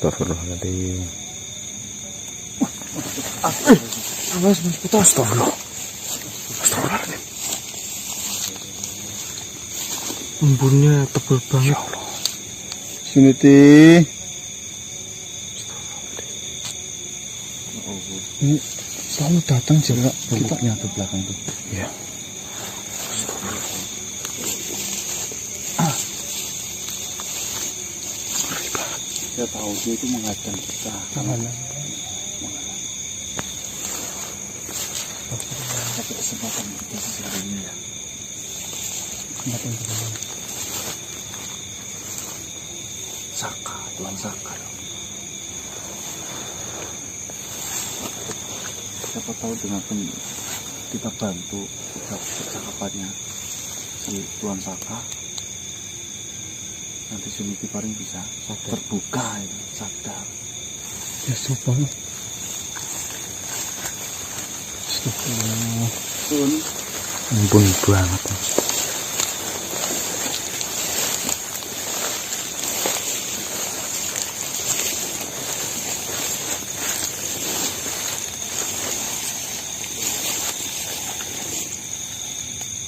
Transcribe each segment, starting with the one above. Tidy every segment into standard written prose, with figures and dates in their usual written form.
Astagfirullahaladzim. Awas Mas Putra. Astagfirullah. Astagfirullahaladzim. Embunnya tebal banget. Ya Allah. Sini Ti. Ini selalu datang juga kita nyatu belakang tuh. Ya. Saya tahu dia itu mengadang kita. Mana? Tapi kesempatan kita sesuatunya ya. Kesempatan kita. Saka, Tuan Saka. Siapa tahu dengan kita bantu percakapannya si Tuan Saka, nanti si Miki paling bisa terbuka itu, sadar. Ya subhanallah. Astagfirullah. Tun, Ampun banget.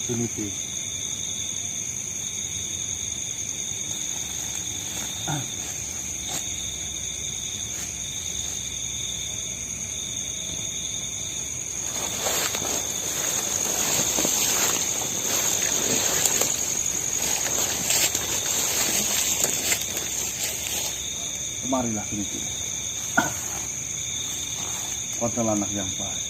si Miki. Kemarilah sini. Kau adalah anak yang baik.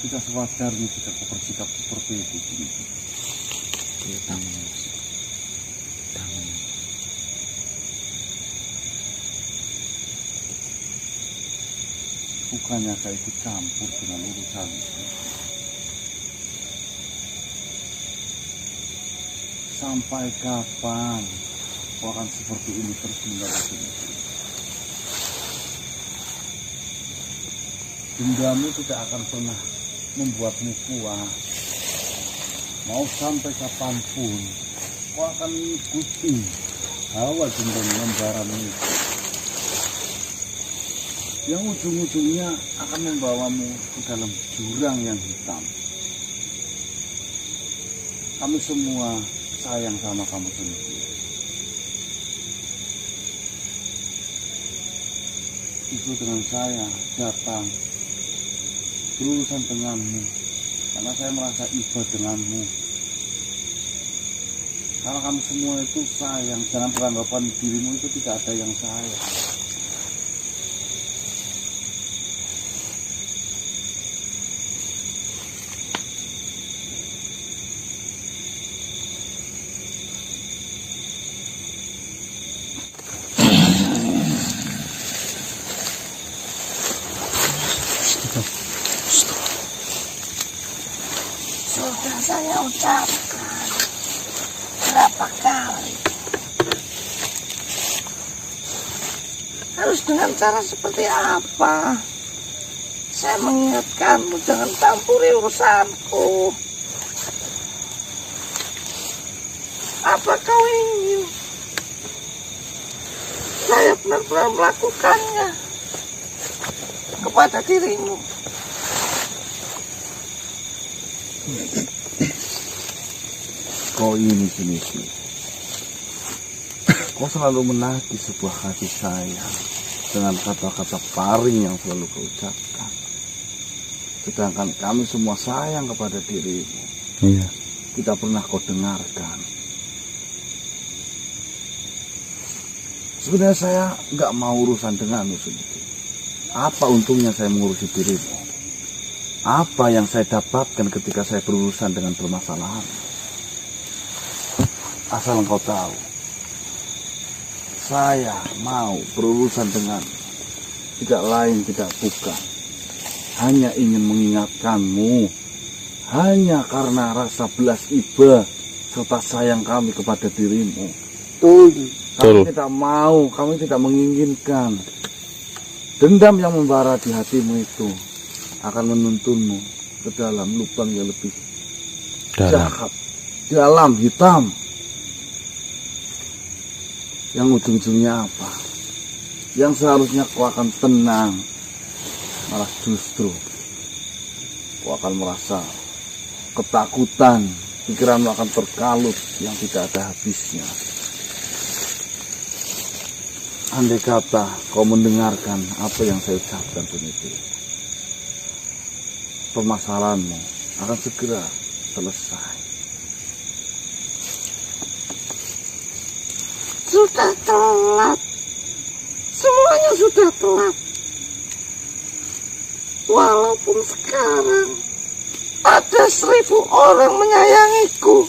Kita sewajarnya tidak bersikap seperti itu. Ya, tangan. Bukannya saya ikut campur dengan urusan itu. Sampai kapan kau akan seperti ini terus menerus? Dendamu tidak akan pernah membuatmu puas. Mau sampai kapanpun kau akan mengikuti hawa dendam membaramu itu, yang ujung-ujungnya akan membawamu ke dalam jurang yang hitam. Kami semua sayang sama kamu sendiri. Itu dengan saya datang berurusan denganmu karena saya merasa iba denganmu. Karena kamu semua itu sayang, jangan beranggapan dirimu itu tidak ada yang sayang. Sudah saya ucapkan berapa kali, harus dengan cara seperti apa saya mengingatkanmu jangan campuri urusanku. Apa kau ingin saya benar-benar melakukannya kepada dirimu? Kau ini sini. Kau selalu menagih sebuah kasih sayang dengan kata-kata paring yang selalu kau ucapkan. Sedangkan kami semua sayang kepada dirimu. Iya. Tidak pernah kau dengarkan. Sebenarnya saya nggak mau urusan denganmu sendiri. Apa untungnya saya mengurusi dirimu? Apa yang saya dapatkan ketika saya berurusan dengan permasalahan? Asal engkau tahu, saya mau berurusan dengan tidak lain tidak bukan hanya ingin mengingatkanmu, hanya karena rasa belas iba serta sayang kami kepada dirimu. Kami tidak mau, kami tidak menginginkan dendam yang membara di hatimu itu akan menuntunmu ke dalam lubang yang lebih jahat, dalam, hitam. Yang ujung-ujungnya apa? Yang seharusnya kau akan tenang, malah justru kau akan merasa ketakutan, pikiranmu akan terkalut yang tidak ada habisnya. Andai kata kau mendengarkan apa yang saya ucapkan Suniti, permasalahanmu akan segera selesai. Sudah telat. Semuanya sudah telat. Walaupun sekarang ada 1000 orang menyayangiku,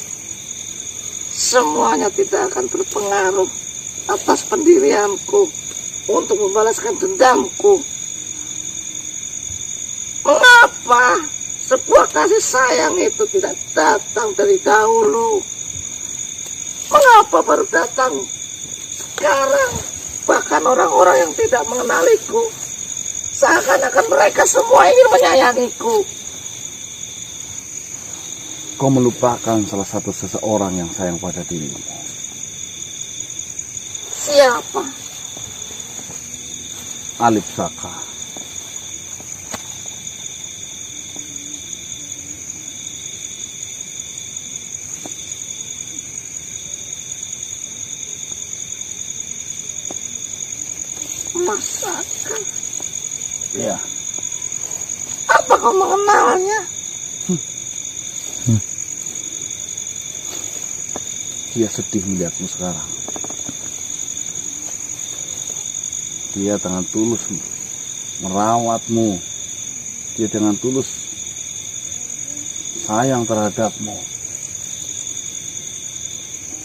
semuanya tidak akan berpengaruh atas pendirianku untuk membalaskan dendamku. Mengapa sebuah kasih sayang itu tidak datang dari dahulu? Mengapa baru datang sekarang? Bahkan orang-orang yang tidak mengenaliku, seakan-akan mereka semua ingin menyayangiku. Kau melupakan salah satu seseorang yang sayang pada dirimu. Siapa? Alip Saka. Masaka. Ya, Apa kau mengenalnya? dia sedih melihatmu sekarang. Dia dengan tulus merawatmu. Dia dengan tulus sayang terhadapmu.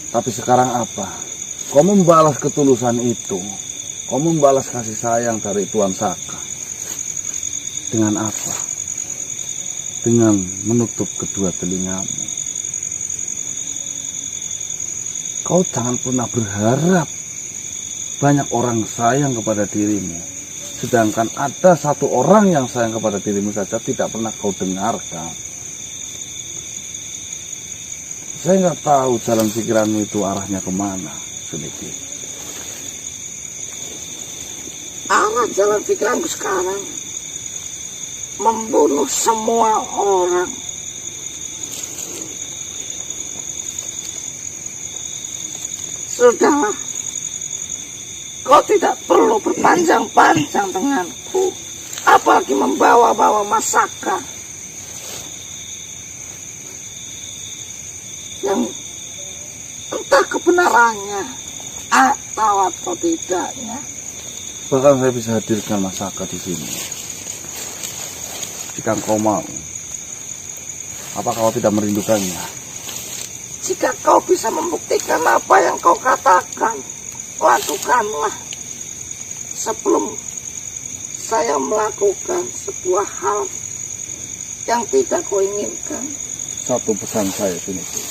Tapi sekarang apa? Kau membalas ketulusan itu. Kau membalas kasih sayang dari Tuan Saka. Dengan apa? Dengan menutup kedua telingamu. Kau jangan pernah berharap banyak orang sayang kepada dirimu, sedangkan ada satu orang yang sayang kepada dirimu saja tidak pernah kau dengarkan. Saya nggak tahu jalan pikiranmu itu arahnya kemana, Suniti. Arah jalan pikiranku sekarang membunuh semua orang. Sudahlah, kau tidak perlu berpanjang-panjang denganku, apalagi membawa-bawa Masaka yang entah kebenarannya atau tidaknya. Bahkan saya bisa hadirkan Masaka di sini. Jika kau mau, apa kau tidak merindukannya? Jika kau bisa membuktikan apa yang kau katakan, lakukanlah sebelum saya melakukan sebuah hal yang tidak kau inginkan. Satu pesan saya Suniti.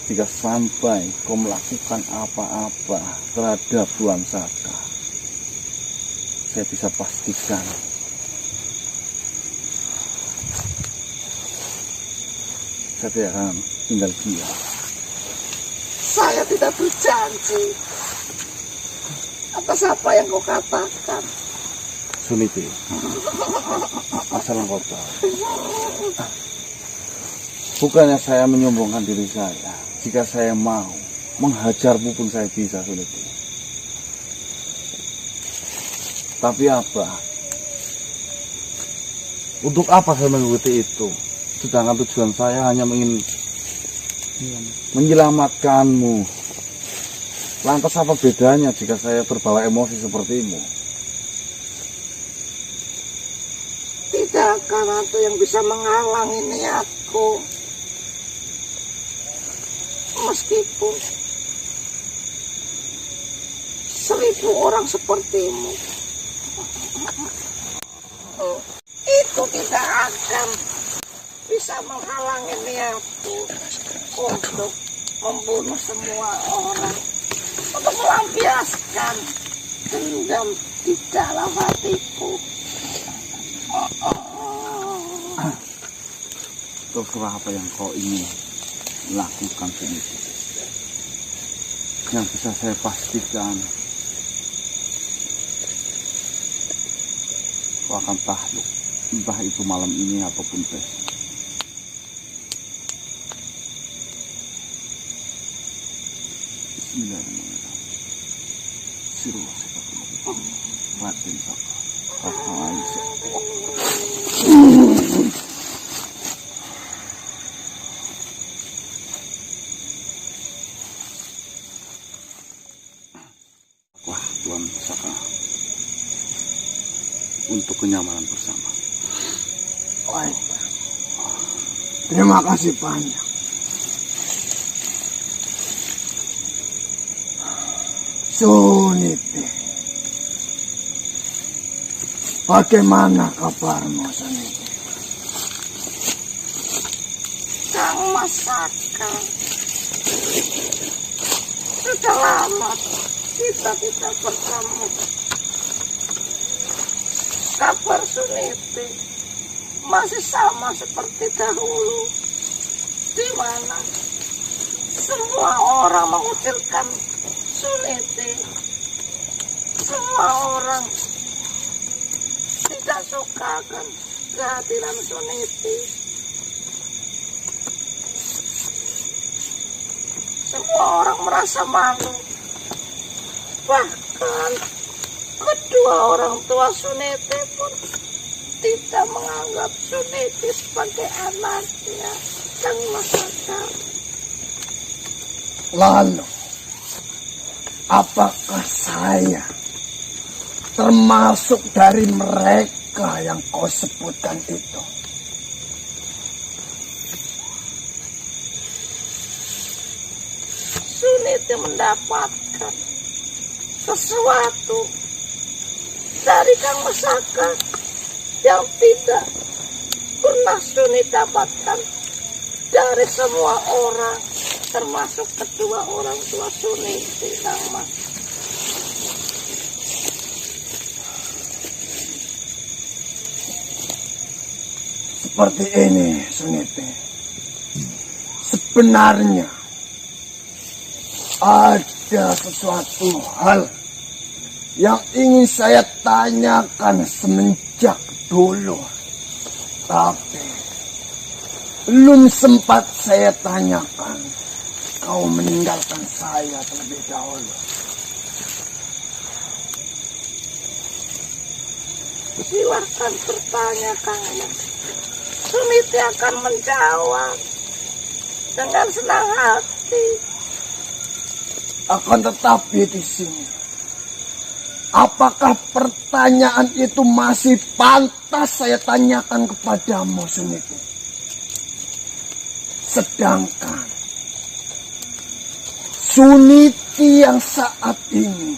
Jika sampai kau melakukan apa-apa terhadap Tuan Saka, saya bisa pastikan saya tidak akan tinggal diam. Saya tidak berjanji atas apa yang kau katakan. Suniti, asal kau tahu, bukannya saya menyombongkan diri saya. Jika saya mau menghajarmu pun saya bisa, Suniti. Tapi apa? Untuk apa saya mengikuti itu? Sedangkan tujuan saya hanya ingin menyelamatkanmu. Lantas apa bedanya jika saya terbawa emosi sepertimu? Tidak akan ada yang bisa menghalangi niatku. Meskipun 1000 orang sepertimu, itu tidak akan bisa menghalangi niatku untuk membunuh semua orang, untuk melampiaskan dendam di dalam hatiku. Terserah apa yang kau ingin lakukan Suniti. Yang bisa saya pastikan, kau akan takluk, entah itu malam ini ataupun besok. Bismillahirrahmanirrahim. Sirulah sepaku Raden Saka Kakak Aisyah. Wah, Tuan Saka, untuk kenyamanan bersama. Baik. Terima kasih banyak. Suniti, bagaimana kabarmu, Suniti? Kang Masaka, sudah lama kita tidak bertemu. Kabar Suniti masih sama seperti dahulu, di mana semua orang mengucilkan Suniti. Semua orang tidak suka akan kehadiran Suniti. Semua orang merasa malu. Bahkan kedua orang tua Suniti pun tidak menganggap Suniti sebagai anaknya dan Masaka. Lalu, apakah saya termasuk dari mereka yang kau sebutkan itu? Suniti mendapatkan sesuatu dari Kang Masaka yang tidak pernah Suniti dapatkan dari semua orang, termasuk kedua orang tua Suniti, Kang Mas. Seperti ini, Suniti. Sebenarnya ada sesuatu hal yang ingin saya tanyakan semenjak dulu, tapi belum sempat saya tanyakan. Kau meninggalkan saya terlebih dahulu. Silahkan bertanya, Kang Mas. Suniti akan menjawab dengan senang hati. Akan tetapi di sini, apakah pertanyaan itu masih pantas saya tanyakan kepadamu, Suniti? Sedangkan Suniti yang saat ini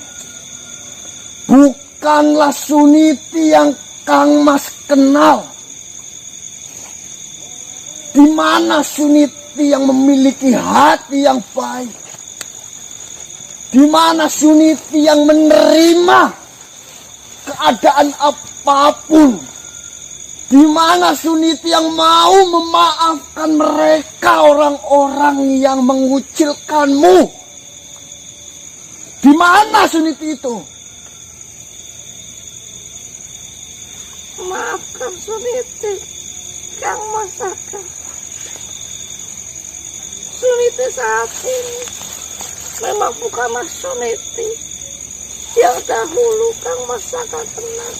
bukanlah Suniti yang Kang Mas kenal. Di mana Suniti yang memiliki hati yang baik? Di mana Suniti yang menerima keadaan apapun? Di mana Suniti yang mau memaafkan mereka orang-orang yang mengucilkanmu? Di mana Suniti itu? Maafkan Suniti, Kang Masaka. Suniti saat ini memang bukanlah Suniti yang dahulu Kang Masaka kenal.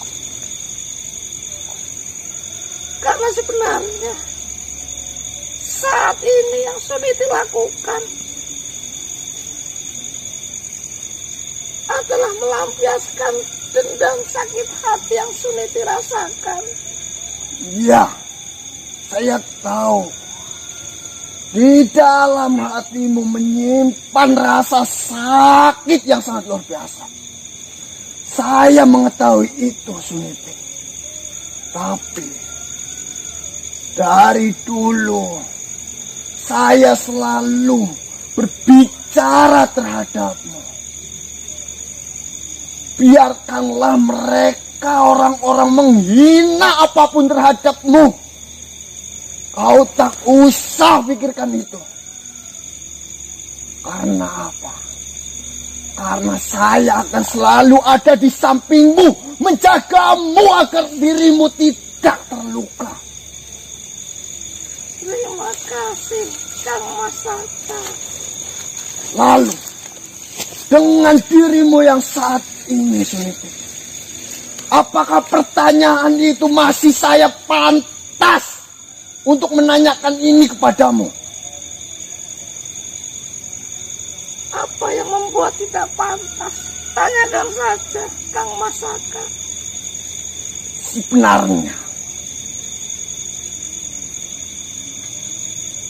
Karena sebenarnya saat ini yang Suniti lakukan adalah melampiaskan dendam sakit hati yang Suniti rasakan. Ya, saya tahu. Di dalam hatimu menyimpan rasa sakit yang sangat luar biasa. Saya mengetahui itu, Suniti. Tapi dari dulu saya selalu berbicara terhadapmu. Biarkanlah mereka orang-orang menghina apapun terhadapmu. Kau tak usah pikirkan itu. Karena apa? Karena saya akan selalu ada di sampingmu, menjagamu agar dirimu tidak terluka. Terima kasih, Kang Masaka. Lalu, dengan dirimu yang saat ini, Suniti, apakah pertanyaan itu masih saya pantas untuk menanyakan ini kepadamu? Apa yang membuat tidak pantas? Tanyakan saja, Kang Masaka. Sebenarnya,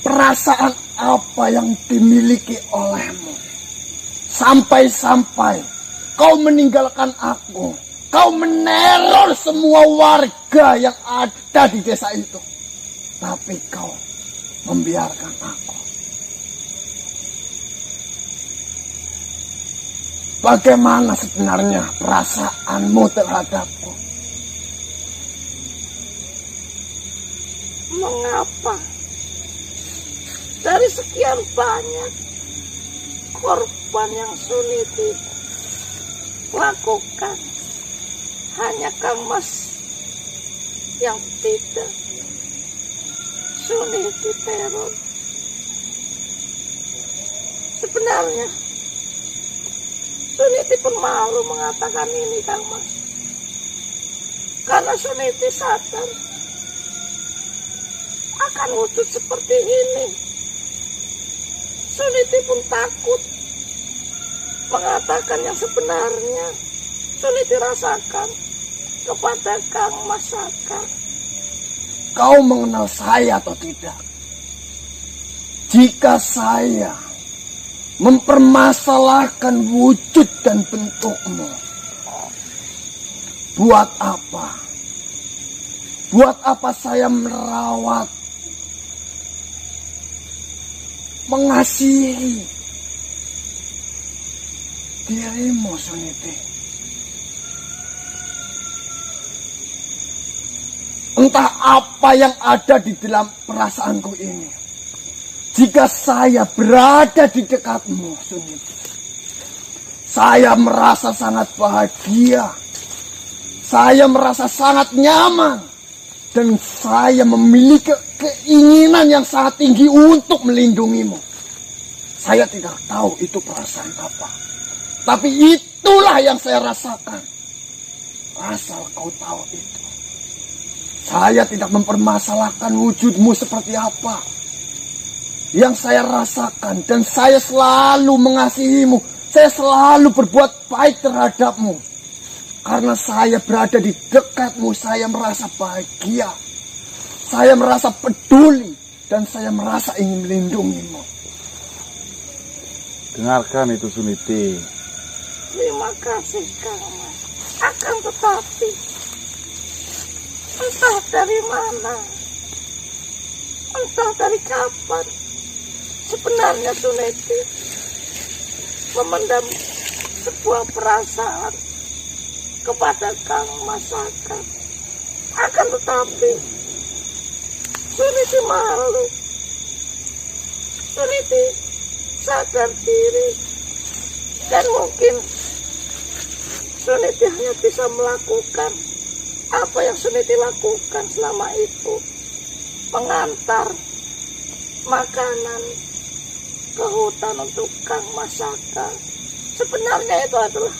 perasaan apa yang dimiliki olehmu? Sampai-sampai kau meninggalkan aku. Kau meneror semua warga yang ada di desa itu. Tapi kau membiarkan aku. Bagaimana sebenarnya perasaanmu terhadapku? Mengapa? Dari sekian banyak korban yang Suniti lakukan, hanya Kang Mas yang tidak. Suniti teror. Sebenarnya Suniti pun malu mengatakan ini, Kang Mas. Karena Suniti sadar akan wujud seperti ini. Suniti pun takut mengatakan yang sebenarnya Suniti rasakan kepada Kang Masaka. Kau mengenal saya atau tidak? Jika saya mempermasalahkan wujud dan bentukmu, buat apa? Buat apa saya merawat, mengasihi dirimu, Suniti? Entah apa yang ada di dalam perasaanku ini. Jika saya berada di dekatmu, Suniti, saya merasa sangat bahagia. Saya merasa sangat nyaman. Dan saya memiliki keinginan yang sangat tinggi untuk melindungimu. Saya tidak tahu itu perasaan apa. Tapi itulah yang saya rasakan. Asal kau tahu itu. Saya tidak mempermasalahkan wujudmu seperti apa. Yang saya rasakan, dan saya selalu mengasihimu. Saya selalu berbuat baik terhadapmu. Karena saya berada di dekatmu, saya merasa bahagia. Saya merasa peduli. Dan saya merasa ingin melindungimu. Dengarkan itu, Suniti. Terima kasih, Kang Mas. Akan tetapi, entah dari mana, entah dari kapan, sebenarnya Suniti memendam sebuah perasaan kepada Kang Masaka. Akan tetapi Suniti malu. Suniti sadar diri. Dan mungkin Suniti hanya bisa melakukan apa yang Suniti lakukan selama itu. Mengantar makanan ke hutan untuk Kang Masaka. Sebenarnya itu adalah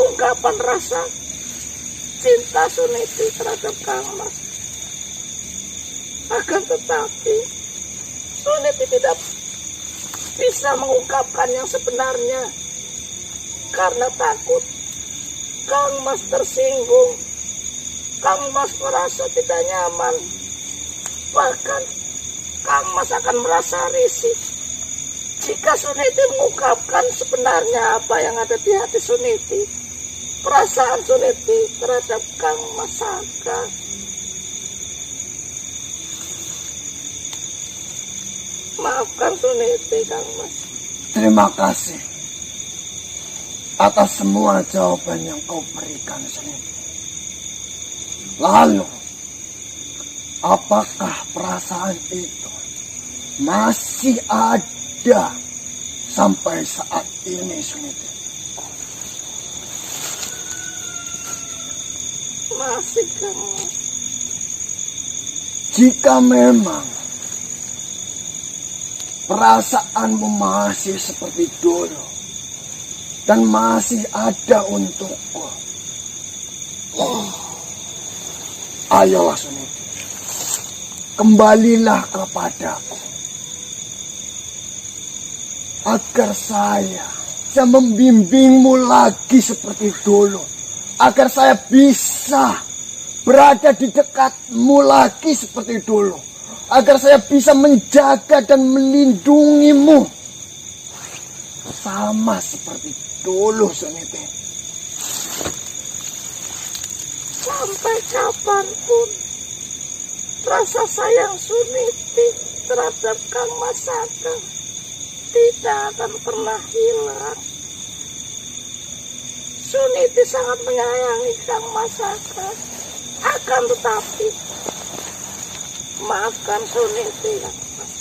ungkapan rasa cinta Suniti terhadap Kang Mas. Akan tetapi Suniti tidak bisa mengungkapkan yang sebenarnya karena takut Kang Mas tersinggung. Kang Mas merasa tidak nyaman. Bahkan Kang Mas akan merasa risih jika Suniti mengungkapkan sebenarnya apa yang ada di hati Suniti. Perasaan Suniti terhadap Kang Masaka. Maafkan Suniti, Kang Mas. Terima kasih atas semua jawaban yang kau berikan, Suniti. Lalu, apakah perasaan itu masih ada sampai saat ini, Suniti? Masih, Kang Mas. Jika memang perasaanmu masih seperti dulu dan masih ada untukku, ayolah Suniti, kembalilah kepadaku agar saya bisa membimbingmu lagi seperti dulu, agar saya bisa berada di dekatmu lagi seperti dulu, agar saya bisa menjaga dan melindungimu sama seperti dulu, Suniti. Sampai kapanpun rasa sayang Suniti terhadap Kang Mas Saka tidak akan pernah hilang. Suniti sangat menyayangi Kang Mas Saka. Akan tetapi, maafkan Suniti, Kang Mas.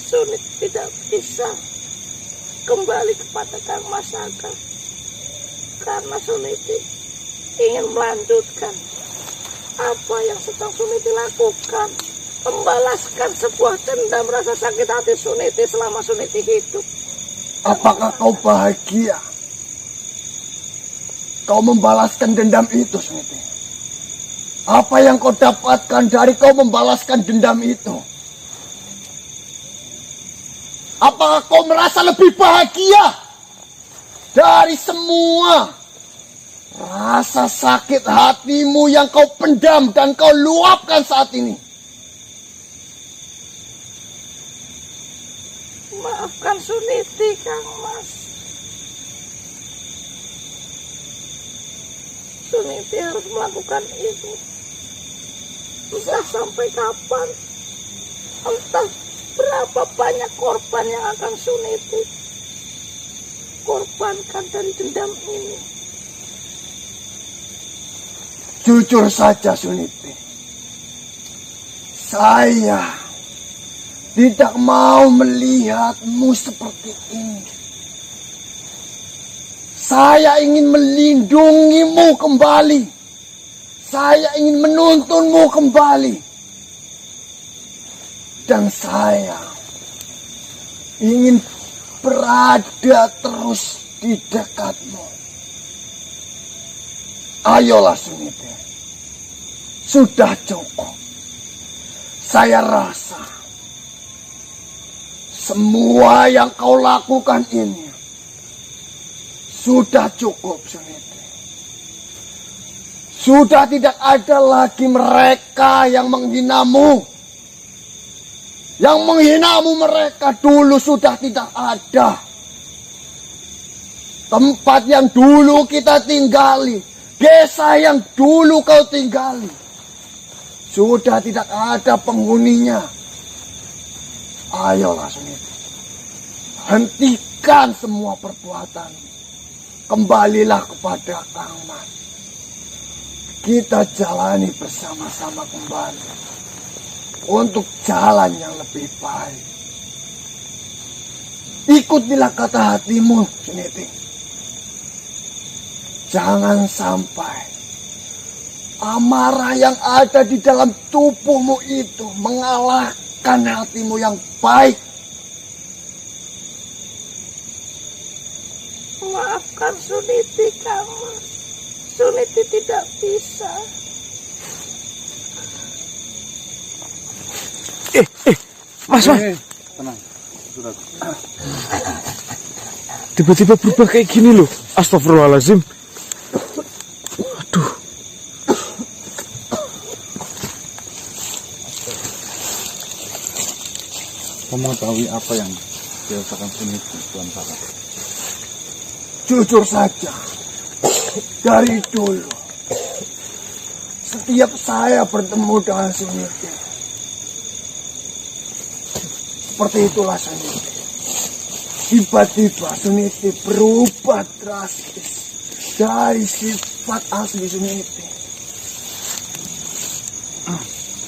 Suniti tidak bisa kembali kepada Kang Mas Saka karena Suniti ingin melanjutkan apa yang sedang Suniti lakukan, membalaskan sebuah dendam rasa sakit hati Suniti selama Suniti hidup. Apakah kau bahagia kau membalaskan dendam itu, Suniti? Apa yang kau dapatkan dari kau membalaskan dendam itu? Apakah kau merasa lebih bahagia dari semua rasa sakit hatimu yang kau pendam dan kau luapkan saat ini? Maafkan Suniti, Kang Mas. Suniti harus melakukan itu. Entah sampai kapan, entah berapa banyak korban yang akan Suniti korbankan dari dendam ini. Jujur saja, Suniti, saya tidak mau melihatmu seperti ini. Saya ingin melindungimu kembali. Saya ingin menuntunmu kembali. Dan saya ingin berada terus di dekatmu. Ayolah Suniti, sudah cukup. Saya rasa semua yang kau lakukan ini sudah cukup, Suniti. Sudah tidak ada lagi mereka yang menghinamu. Yang menghinamu mereka dulu sudah tidak ada. Tempat yang dulu kita tinggali, desa yang dulu kau tinggali, sudah tidak ada penghuninya. Ayolah Suniti, hentikan semua perbuatan. Kembalilah kepada Kang Mas. Kita jalani bersama-sama kembali untuk jalan yang lebih baik. Ikutilah kata hatimu, Suniti. Jangan sampai amarah yang ada di dalam tubuhmu itu mengalahkan hatimu yang baik. Maafkan Suniti, Kang Mas. Suniti tidak bisa. Mas. Tenang, sudah. Tiba-tiba berubah kayak gini loh. Astagfirullahaladzim. Aduh. Kamu mengetahui apa yang dirasakan Suniti, Tuan Saka? Jujur saja, dari dulu, setiap saya bertemu dengan Suniti, seperti itulah Suniti. Tiba-tiba Suniti berubah drastis dari sifat asli Suniti.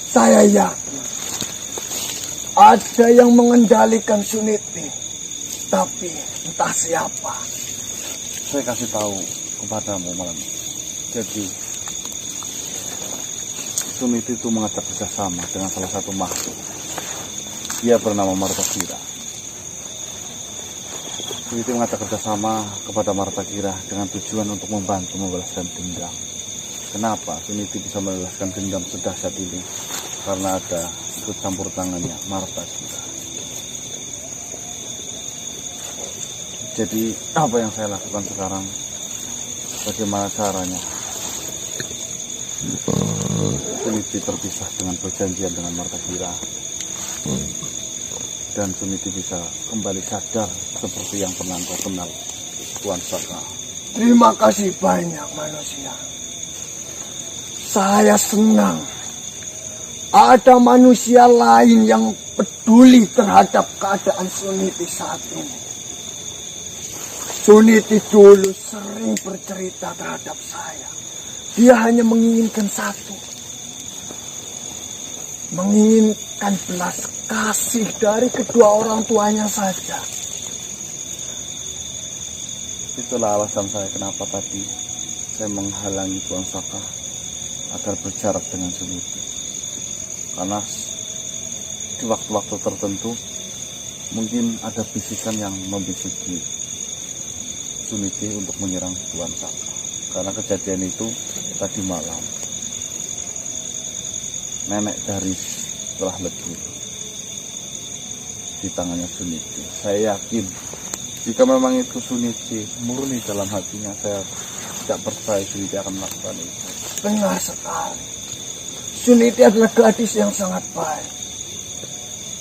Saya yakin ada yang mengendalikan Suniti Tapi entah siapa. Saya kasih tahu kepadamu malam ini. Jadi Suniti itu mengajak kerjasama dengan salah satu makhluk. Dia bernama Martakira. Suniti mengajak kerjasama kepada Martakira dengan tujuan untuk membantu membalaskan dendam. Kenapa Suniti bisa membalaskan dendam sedahsyat ini? Karena ada ikut campur tangannya Martakira. Jadi apa yang saya lakukan sekarang? Bagaimana caranya? Suniti terpisah dengan perjanjian dengan Martakira. Dan Suniti bisa kembali sadar seperti yang pernah kau kenal, Tuan Saka. Terima kasih banyak manusia. Saya senang ada manusia lain yang peduli terhadap keadaan Suniti saat ini. Suniti dulu sering bercerita terhadap saya. Dia hanya menginginkan satu. Menginginkan belas kasih dari kedua orang tuanya saja. Itulah alasan saya kenapa tadi saya menghalangi Tuan Saka agar berjarak dengan Suniti. Karena di waktu-waktu tertentu mungkin ada bisikan yang membisiki Suniti untuk menyerang Tuan Saka. Karena kejadian itu tadi malam. Nenek Daris telah lebih di tangannya Suniti. Saya yakin jika memang itu Suniti murni dalam hatinya, saya tidak percaya Suniti akan melakukan itu. Benar sekali. Suniti adalah gadis yang sangat baik.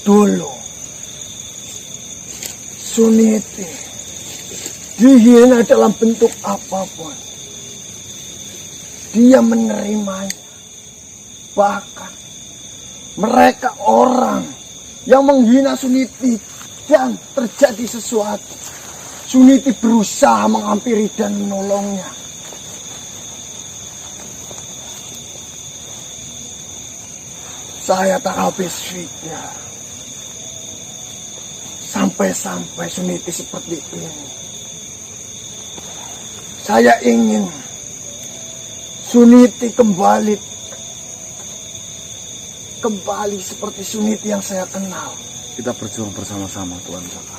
Dulu Suniti dihina dalam bentuk apapun, dia menerimanya. Bahkan mereka orang yang menghina Suniti dan terjadi sesuatu, Suniti berusaha menghampiri dan menolongnya. Saya tak habis pikir. Sampai-sampai Suniti seperti ini. Saya ingin Suniti kembali seperti Suniti yang saya kenal. Kita berjuang bersama-sama, Tuan Saka.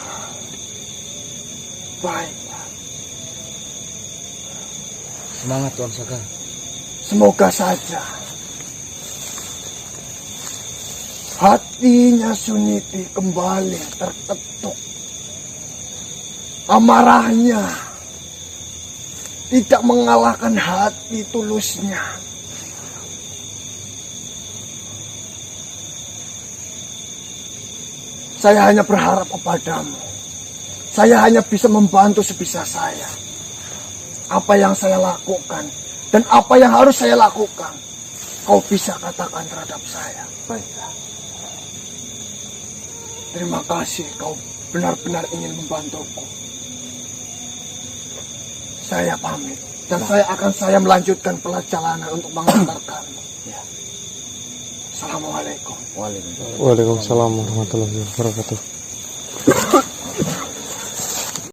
Baik. Semangat Tuan Saka. Semoga saja hatinya Suniti kembali terketuk. Amarahnya tidak mengalahkan hati tulusnya. Saya hanya berharap kepadamu. Saya hanya bisa membantu sebisa saya. Apa yang saya lakukan dan apa yang harus saya lakukan, kau bisa katakan terhadap saya. Baiklah. Terima kasih, kau benar-benar ingin membantuku. Saya pamit. Dan saya melanjutkan perjalanan untuk mengantarkanmu. Ya. Assalamualaikum. Waalaikumsalam. Waalaikumsalam warahmatullahi wabarakatuh.